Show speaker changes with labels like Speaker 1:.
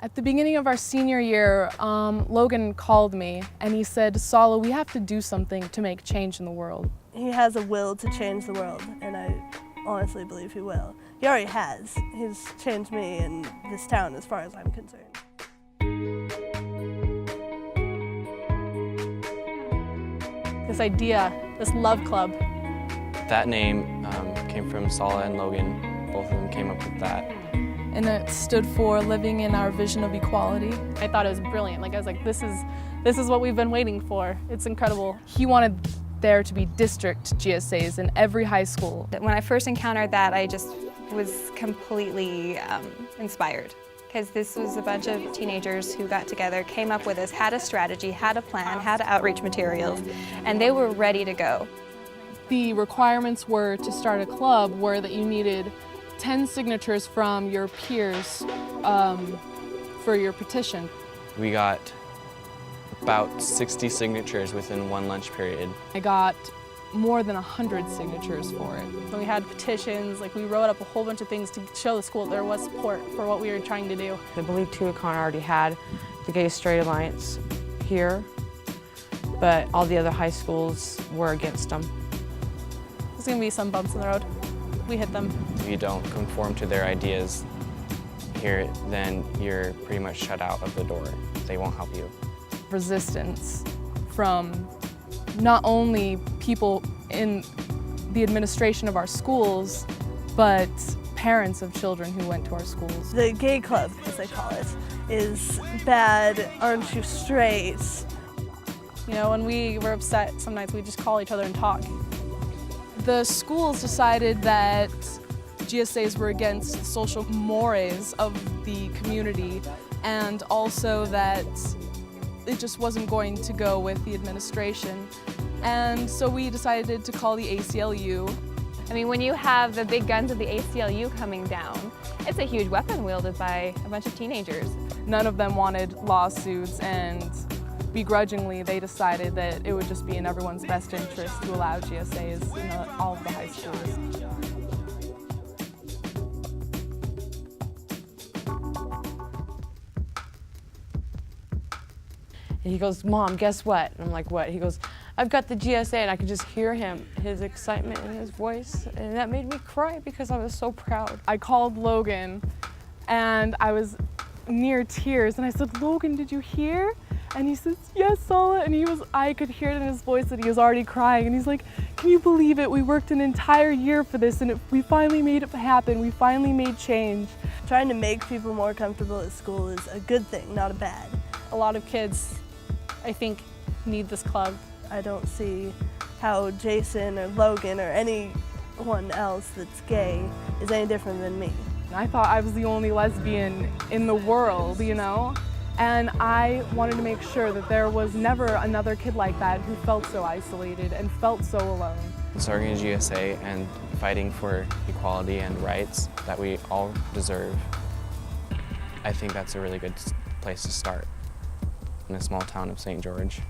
Speaker 1: At the beginning of our senior year, Logan called me and he said, "Sala, we have to do something to make change in the world."
Speaker 2: He has a will to change the world, and I honestly believe he will. He already has. He's changed me and this town as far as I'm concerned.
Speaker 3: This idea, this love club.
Speaker 4: That name came from Sala and Logan. Both of them came up with that.
Speaker 1: And it stood for living in our vision of equality.
Speaker 3: I thought it was brilliant. Like I was like, this is what we've been waiting for. It's incredible.
Speaker 1: He wanted there to be district GSAs in every high school.
Speaker 5: When I first encountered that, I just was completely inspired. Because this was a bunch of teenagers who got together, came up with this, had a strategy, had a plan, had outreach materials, and they were ready to go.
Speaker 1: The requirements were to start a club were that you needed 10 signatures from your peers for your petition.
Speaker 4: We got about 60 signatures within one lunch period.
Speaker 1: I got more than 100 signatures for it.
Speaker 3: When we had petitions, like we wrote up a whole bunch of things to show the school there was support for what we were trying to do.
Speaker 6: I believe Tuacahn already had the Gay-Straight Alliance here, but all the other high schools were against them.
Speaker 3: There's gonna be some bumps in the road. We hit them.
Speaker 4: If you don't conform to their ideas here, then you're pretty much shut out of the door. They won't help you.
Speaker 1: Resistance from not only people in the administration of our schools, but parents of children who went to our schools.
Speaker 2: The gay club, as they call it, is bad, aren't you straight?
Speaker 3: You know, when we were upset, some nights we'd just call each other and talk.
Speaker 1: The schools decided that GSAs were against the social mores of the community, and also that it just wasn't going to go with the administration. And so we decided to call the ACLU.
Speaker 5: I mean, when you have the big guns of the ACLU coming down, it's a huge weapon wielded by a bunch of teenagers.
Speaker 1: None of them wanted lawsuits, and begrudgingly they decided that it would just be in everyone's best interest to allow GSAs in all of the high schools.
Speaker 6: And he goes, "Mom, guess what?" And I'm like, "What?" He goes, "I've got the GSA," and I could just hear him, his excitement in his voice, and that made me cry because I was so proud.
Speaker 1: I called Logan and I was near tears, and I said, "Logan, did you hear?" And he says, "Yes, Sala," and I could hear it in his voice that he was already crying, and he's like, "Can you believe it? We worked an entire year for this, and we finally made it happen. We finally made change."
Speaker 2: Trying to make people more comfortable at school is a good thing, not a bad.
Speaker 3: A lot of kids, I think, need this club.
Speaker 2: I don't see how Jason or Logan or anyone else that's gay is any different than me.
Speaker 1: I thought I was the only lesbian in the world, you know? And I wanted to make sure that there was never another kid like that who felt so isolated and felt so alone.
Speaker 4: Starting a GSA and fighting for equality and rights that we all deserve, I think that's a really good place to start in a small town of St. George.